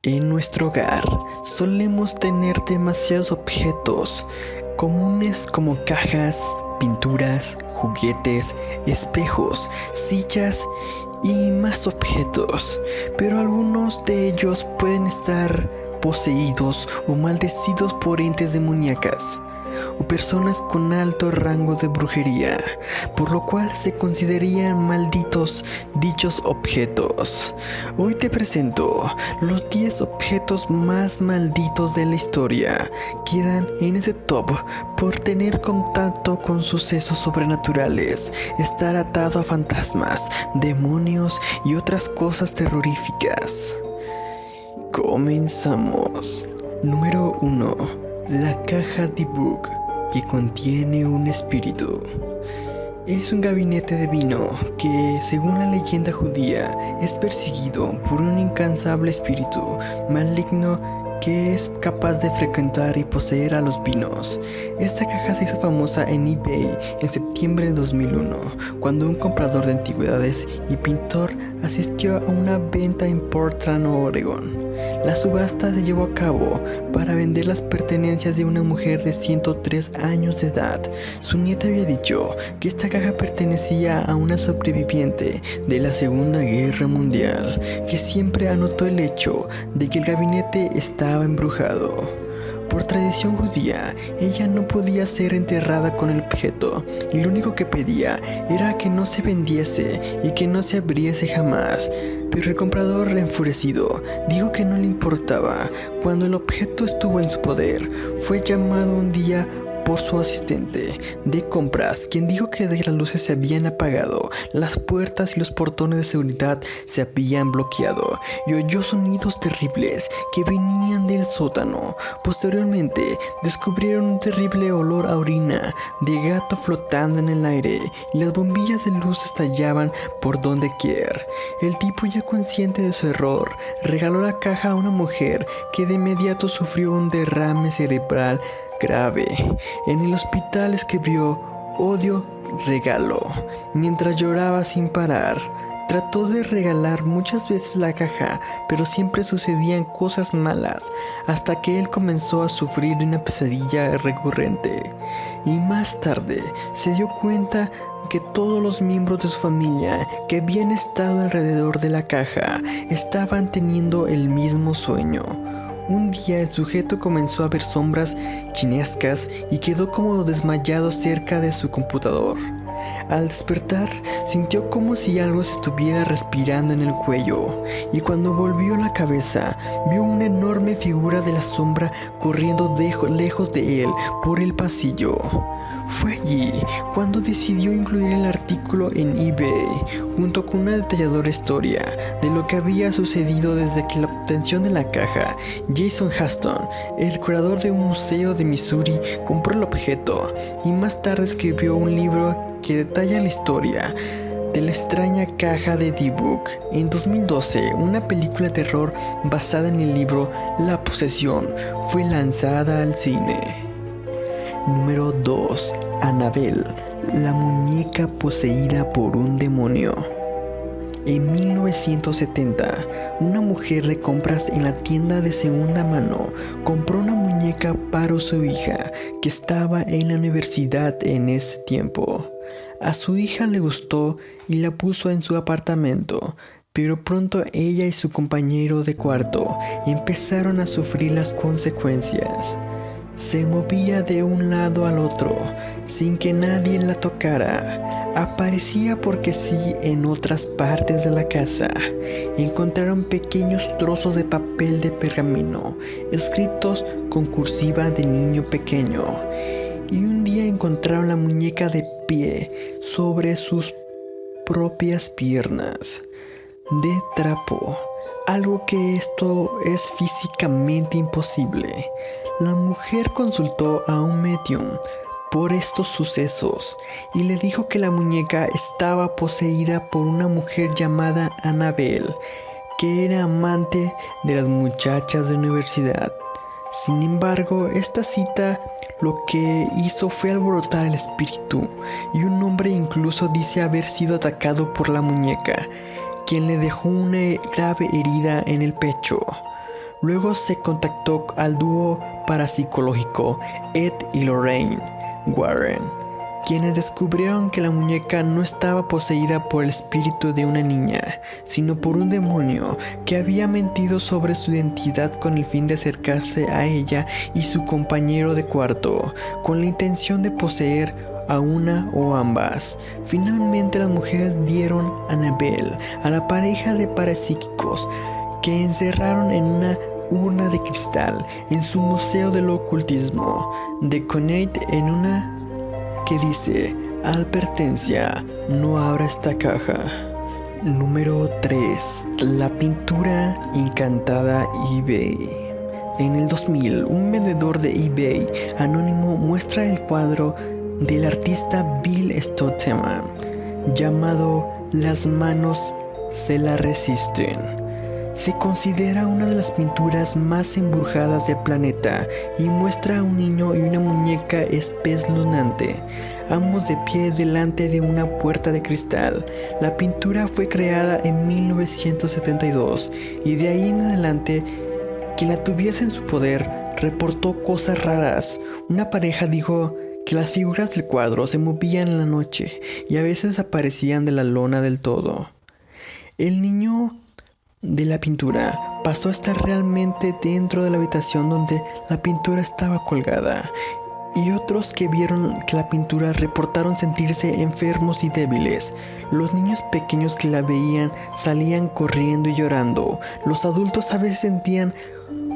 En nuestro hogar solemos tener demasiados objetos comunes como cajas, pinturas, juguetes, espejos, sillas y más objetos, pero algunos de ellos pueden estar poseídos o maldecidos por entes demoníacas o personas con alto rango de brujería, por lo cual se considerarían malditos dichos objetos. Hoy te presento los 10 objetos más malditos de la historia. Quedan en ese top por tener contacto con sucesos sobrenaturales, estar atado a fantasmas, demonios y otras cosas terroríficas. Comenzamos. Número 1. La caja Dybbuk, que contiene un espíritu. Es un gabinete de vino que, según la leyenda judía, es perseguido por un incansable espíritu maligno que es capaz de frecuentar y poseer a los vinos. Esta caja se hizo famosa en eBay en septiembre de 2001, cuando un comprador de antigüedades y pintor asistió a una venta en Portland, Oregon. La subasta se llevó a cabo para vender las pertenencias de una mujer de 103 años de edad. Su nieta había dicho que esta caja pertenecía a una sobreviviente de la Segunda Guerra Mundial, que siempre anotó el hecho de que el gabinete estaba embrujado. Por tradición judía, ella no podía ser enterrada con el objeto, y lo único que pedía era que no se vendiese y que no se abriese jamás. Pero el comprador, enfurecido, dijo que no le importaba. Cuando el objeto estuvo en su poder, fue llamado un día por su asistente de compras, quien dijo que las luces se habían apagado, las puertas y los portones de seguridad se habían bloqueado, y oyó sonidos terribles que venían del sótano. Posteriormente, descubrieron un terrible olor a orina de gato flotando en el aire, y las bombillas de luz estallaban por donde quiera. El tipo, ya consciente de su error, regaló la caja a una mujer que de inmediato sufrió un derrame cerebral grave. En el hospital escribió "Odio regalo" mientras lloraba sin parar. Trató de regalar muchas veces la caja, pero siempre sucedían cosas malas, hasta que él comenzó a sufrir de una pesadilla recurrente. Y más tarde se dio cuenta que todos los miembros de su familia que habían estado alrededor de la caja estaban teniendo el mismo sueño. Un día el sujeto comenzó a ver sombras chinescas y quedó como desmayado cerca de su computador. Al despertar, sintió como si algo se estuviera respirando en el cuello, y cuando volvió la cabeza, vio una enorme figura de la sombra corriendo lejos de él por el pasillo. Fue allí cuando decidió incluir el artículo en eBay, junto con una detalladora historia de lo que había sucedido desde que la obtención de la caja. Jason Huston, el curador de un museo de Missouri, compró el objeto y más tarde escribió un libro que detalla la historia de la extraña caja de Dybbuk. En 2012, una película de terror basada en el libro La Posesión fue lanzada al cine. Número 2. Annabelle, la muñeca poseída por un demonio. En 1970, una mujer de compras en la tienda de segunda mano compró una muñeca para su hija, que estaba en la universidad en ese tiempo. A su hija le gustó y la puso en su apartamento, pero pronto ella y su compañero de cuarto empezaron a sufrir las consecuencias. Se movía de un lado al otro, sin que nadie la tocara. Aparecía porque sí en otras partes de la casa. Encontraron pequeños trozos de papel de pergamino, escritos con cursiva de niño pequeño. Y un día encontraron la muñeca de pie sobre sus propias piernas, de trapo. Algo que esto es físicamente imposible. La mujer consultó a un medium por estos sucesos y le dijo que la muñeca estaba poseída por una mujer llamada Annabelle, que era amante de las muchachas de universidad. Sin embargo, esta cita lo que hizo fue alborotar el espíritu, y un hombre incluso dice haber sido atacado por la muñeca, quien le dejó una grave herida en el pecho. Luego se contactó al dúo parapsicológico Ed y Lorraine Warren, quienes descubrieron que la muñeca no estaba poseída por el espíritu de una niña, sino por un demonio que había mentido sobre su identidad con el fin de acercarse a ella y su compañero de cuarto, con la intención de poseer a una o ambas. Finalmente las mujeres dieron a Annabelle a la pareja de parapsíquicos que encerraron en una urna de cristal en su museo del ocultismo de Connaught, en una que dice: advertencia, no abra esta caja. Número 3. La pintura encantada eBay. En el 2000, un vendedor de eBay anónimo muestra el cuadro del artista Bill Stotteman llamado Las manos se la resisten. Se considera una de las pinturas más embrujadas del planeta y muestra a un niño y una muñeca espeluznante, ambos de pie delante de una puerta de cristal. La pintura fue creada en 1972 y de ahí en adelante, quien la tuviese en su poder reportó cosas raras. Una pareja dijo que las figuras del cuadro se movían en la noche y a veces desaparecían de la lona del todo. El niño de la pintura pasó a estar realmente dentro de la habitación donde la pintura estaba colgada, y otros que vieron que la pintura reportaron sentirse enfermos y débiles. Los niños pequeños que la veían salían corriendo y llorando. Los adultos a veces sentían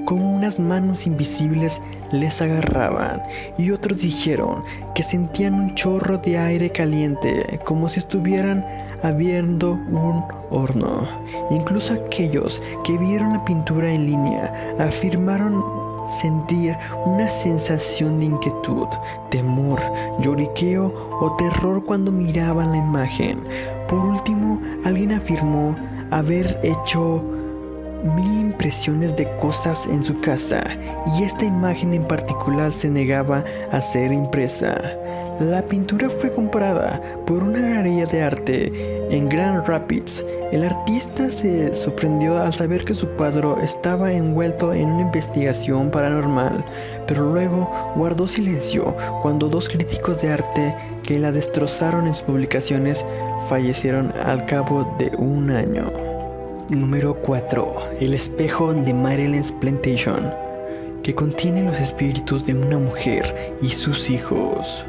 como unas manos invisibles les agarraban, y otros dijeron que sentían un chorro de aire caliente, como si estuvieran abriendo un horno. Incluso aquellos que vieron la pintura en línea afirmaron sentir una sensación de inquietud, temor, lloriqueo o terror cuando miraban la imagen. Por último, alguien afirmó haber hecho 1000 impresiones de cosas en su casa, y esta imagen en particular se negaba a ser impresa. La pintura fue comprada por una galería de arte en Grand Rapids. El artista se sorprendió al saber que su cuadro estaba envuelto en una investigación paranormal, pero luego guardó silencio cuando 2 críticos de arte que la destrozaron en sus publicaciones fallecieron al cabo de un año. Número 4. El espejo de Marilyn's Plantation, que contiene los espíritus de una mujer y sus hijos.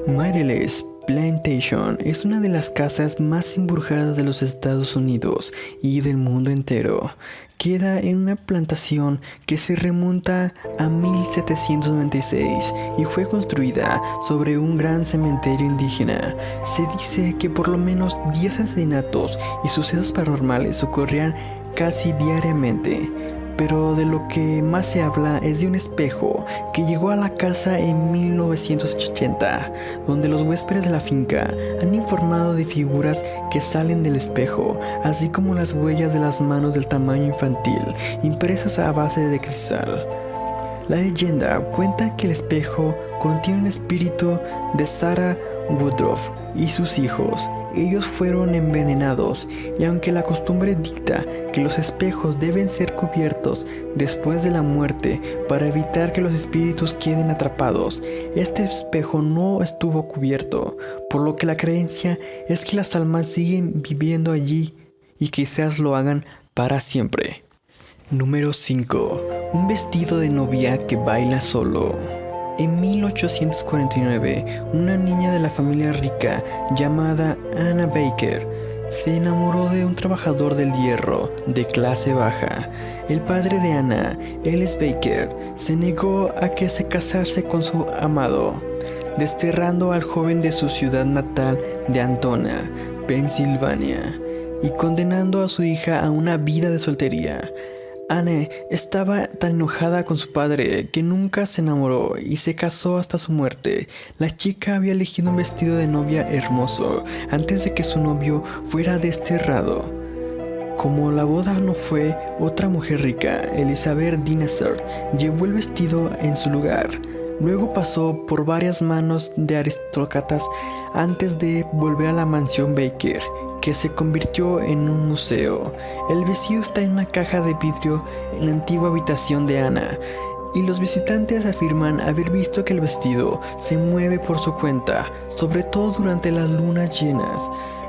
Marilyn's Plantation es una de las casas más embrujadas de los Estados Unidos y del mundo entero. Queda en una plantación que se remonta a 1796 y fue construida sobre un gran cementerio indígena. Se dice que por lo menos 10 asesinatos y sucesos paranormales ocurrían casi diariamente. Pero de lo que más se habla es de un espejo que llegó a la casa en 1980, donde los huéspedes de la finca han informado de figuras que salen del espejo, así como las huellas de las manos del tamaño infantil, impresas a base de cristal. La leyenda cuenta que el espejo contiene un espíritu de Sarah Woodruff y sus hijos. Ellos fueron envenenados, y aunque la costumbre dicta que los espejos deben ser cubiertos después de la muerte para evitar que los espíritus queden atrapados, este espejo no estuvo cubierto, por lo que la creencia es que las almas siguen viviendo allí y quizás lo hagan para siempre. Número 5. Un vestido de novia que baila solo. En 1849, una niña de la familia rica llamada Anna Baker se enamoró de un trabajador del hierro de clase baja. El padre de Anna, Ellis Baker, se negó a que se casase con su amado, desterrando al joven de su ciudad natal de Antona, Pensilvania, y condenando a su hija a una vida de soltería. Anne estaba tan enojada con su padre que nunca se enamoró y se casó hasta su muerte. La chica había elegido un vestido de novia hermoso antes de que su novio fuera desterrado. Como la boda no fue, otra mujer rica, Elizabeth Dinosaur, llevó el vestido en su lugar. Luego pasó por varias manos de aristócratas antes de volver a la mansión Baker, que que se convirtió en un museo. El vestido está en una caja de vidrio en la antigua habitación de Anna, y los visitantes afirman haber visto que el vestido se mueve por su cuenta, sobre todo durante las lunas llenas.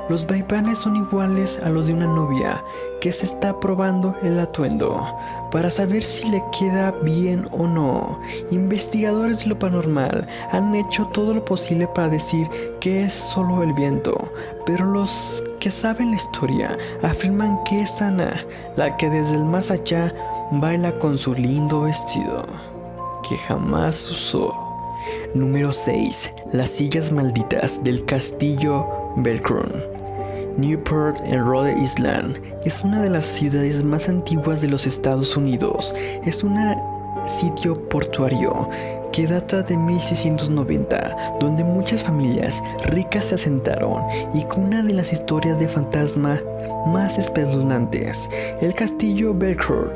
Los vaivanes son iguales a los de una novia que se está probando el atuendo para saber si le queda bien o no. Investigadores de lo paranormal han hecho todo lo posible para decir que es solo el viento, pero los que saben la historia afirman que es Anna la que desde el más allá baila con su lindo vestido que jamás usó. Número 6. Las sillas malditas del castillo Belkrun. Newport en Rhode Island es una de las ciudades más antiguas de los Estados Unidos. Es un sitio portuario que data de 1690, donde muchas familias ricas se asentaron y con una de las historias de fantasma más espeluznantes. El castillo Belkrun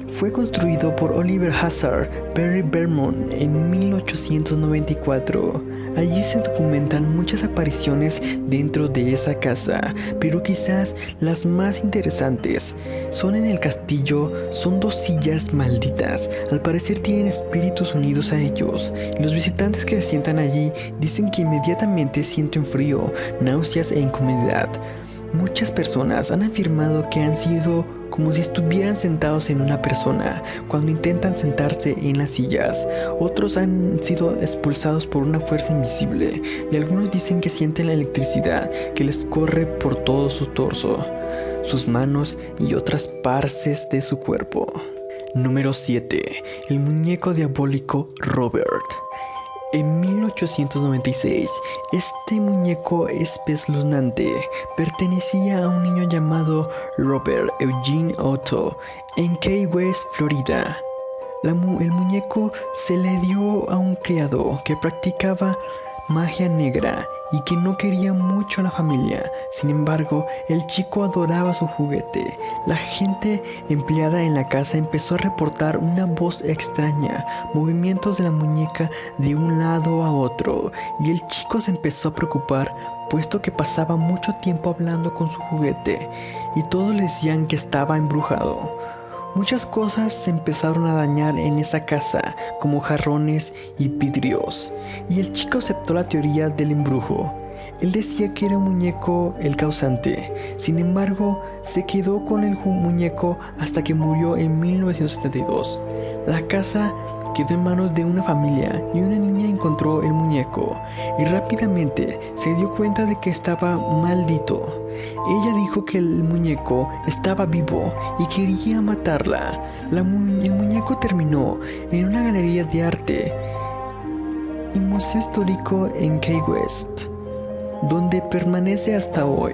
fue construido por Oliver Hazard Perry Vermont en 1894. Allí se documentan muchas apariciones dentro de esa casa, pero quizás las más interesantes son en el castillo. Son dos sillas malditas. Al parecer tienen espíritus unidos a ellos. Los visitantes que se sientan allí dicen que inmediatamente sienten frío, náuseas e incomodidad. Muchas personas han afirmado que han sido como si estuvieran sentados en una persona cuando intentan sentarse en las sillas. Otros han sido expulsados por una fuerza invisible y algunos dicen que sienten la electricidad que les corre por todo su torso, sus manos y otras partes de su cuerpo. Número 7. El muñeco diabólico Robert. En 1896, este muñeco espeluznante pertenecía a un niño llamado Robert Eugene Otto en Key West, Florida. El muñeco se le dio a un criado que practicaba magia negra y que no quería mucho a la familia. Sin embargo, el chico adoraba su juguete. La gente empleada en la casa empezó a reportar una voz extraña, movimientos de la muñeca de un lado a otro, y el chico se empezó a preocupar, puesto que pasaba mucho tiempo hablando con su juguete, y todos le decían que estaba embrujado. Muchas cosas se empezaron a dañar en esa casa, como jarrones y vidrios, y el chico aceptó la teoría del embrujo. Él decía que era un muñeco el causante. Sin embargo, se quedó con el muñeco hasta que murió en 1972. La casa quedó en manos de una familia y una niña encontró el muñeco y rápidamente se dio cuenta de que estaba maldito. Ella dijo que el muñeco estaba vivo y quería matarla. El muñeco terminó en una galería de arte y museo histórico en Key West, donde permanece hasta hoy.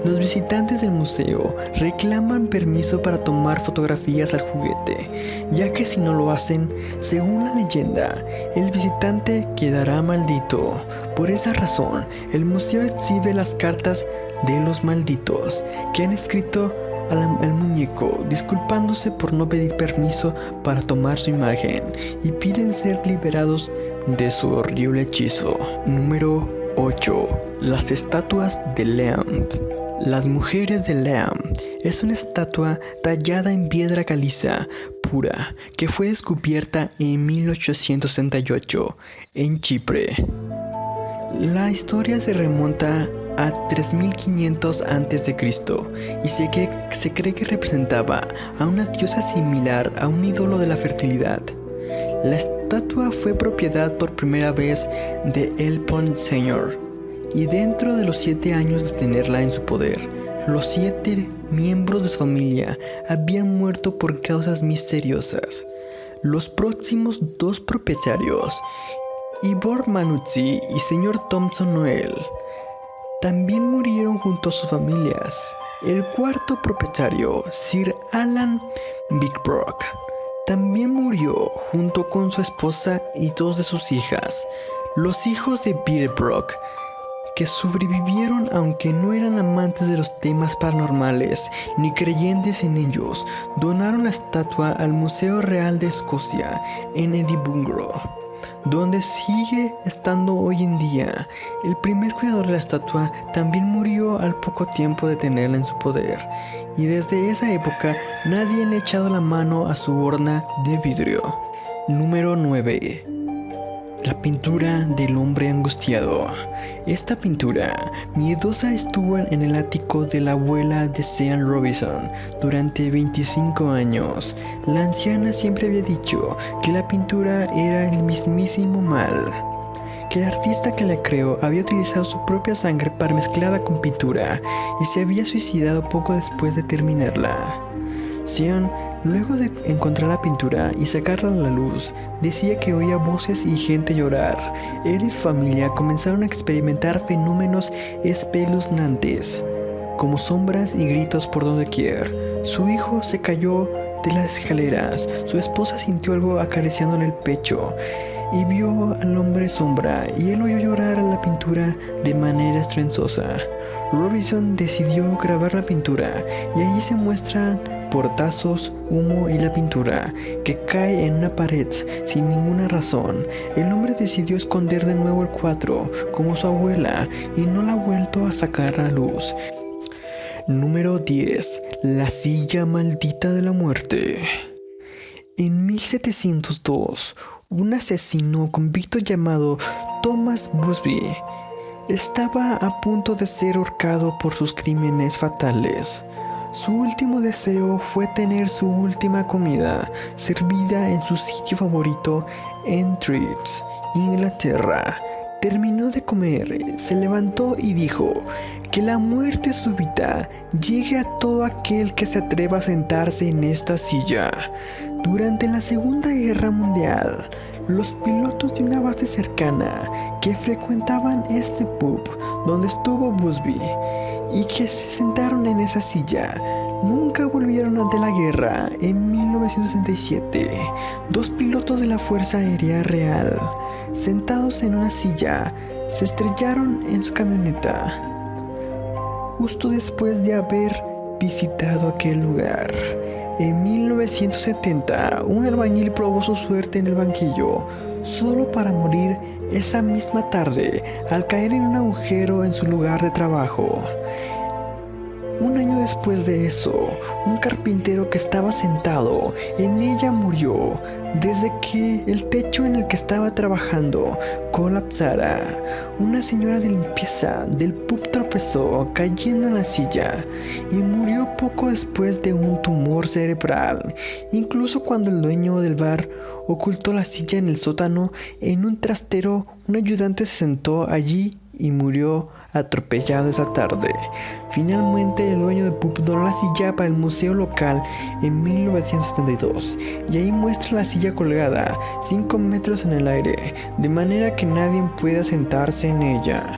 Los visitantes del museo reclaman permiso para tomar fotografías al juguete, ya que si no lo hacen, según la leyenda, el visitante quedará maldito. Por esa razón, el museo exhibe las cartas de los malditos que han escrito al muñeco, disculpándose por no pedir permiso para tomar su imagen, y piden ser liberados de su horrible hechizo. Número 8. Las estatuas de Lamb. Las mujeres de Lamb es una estatua tallada en piedra caliza pura que fue descubierta en 1868 en Chipre. La historia se remonta a 3500 a.C. y se cree que representaba a una diosa similar a un ídolo de la fertilidad. La estatua fue propiedad por primera vez de El Pont-Seigneur, y dentro de los 7 años de tenerla en su poder, los 7 miembros de su familia habían muerto por causas misteriosas. Los próximos 2 propietarios, Ivor Manuzzi y Sr. Thompson Noel, también murieron junto a sus familias. El cuarto propietario, Sir Alan Bigbrook, también murió junto con su esposa y 2 de sus hijas. Los hijos de Bigbrook, que sobrevivieron aunque no eran amantes de los temas paranormales ni creyentes en ellos, donaron la estatua al Museo Real de Escocia en Edimburgo. donde sigue estando hoy en día. El primer cuidador de la estatua también murió al poco tiempo de tenerla en su poder, y desde esa época nadie le ha echado la mano a su urna de vidrio. Número 9. La pintura del hombre angustiado. Esta pintura miedosa estuvo en el ático de la abuela de Sean Robinson durante 25 años. La anciana siempre había dicho que la pintura era el mismísimo mal, que el artista que la creó había utilizado su propia sangre para mezclada con pintura y se había suicidado poco después de terminarla. Sean, luego de encontrar la pintura y sacarla a la luz, decía que oía voces y gente llorar. Él y su familia comenzaron a experimentar fenómenos espeluznantes, como sombras y gritos por doquier. Su hijo se cayó de las escaleras, su esposa sintió algo acariciándole el pecho y vio al hombre sombra, y él oyó llorar a la pintura de manera estruendosa. Robinson decidió grabar la pintura y allí se muestran portazos, humo y la pintura que cae en una pared sin ninguna razón. El hombre decidió esconder de nuevo el cuadro como su abuela y no la ha vuelto a sacar a luz. Número 10. La silla maldita de la muerte. En 1702, un asesino convicto llamado Thomas Busby estaba a punto de ser ahorcado por sus crímenes fatales. Su último deseo fue tener su última comida servida en su sitio favorito en Threads, Inglaterra. Terminó de comer, se levantó y dijo: que la muerte súbita llegue a todo aquel que se atreva a sentarse en esta silla. Durante la Segunda Guerra Mundial, los pilotos de una base cercana que frecuentaban este pub donde estuvo Busby y que se sentaron en esa silla nunca volvieron de la guerra. En 1967, dos pilotos de la Fuerza Aérea Real, sentados en una silla, se estrellaron en su camioneta justo después de haber visitado aquel lugar. En 1970, un albañil probó su suerte en el banquillo, solo para morir esa misma tarde al caer en un agujero en su lugar de trabajo. Un año después de eso, un carpintero que estaba sentado en ella murió desde que el techo en el que estaba trabajando colapsara. Una señora de limpieza del pub tropezó cayendo en la silla y murió poco después de un tumor cerebral. Incluso cuando el dueño del bar ocultó la silla en el sótano, en un trastero, un ayudante se sentó allí y murió atropellado esa tarde. Finalmente, el dueño del pub donó la silla para el museo local en 1972 y ahí muestra la silla colgada 5 metros en el aire, de manera que nadie pueda sentarse en ella.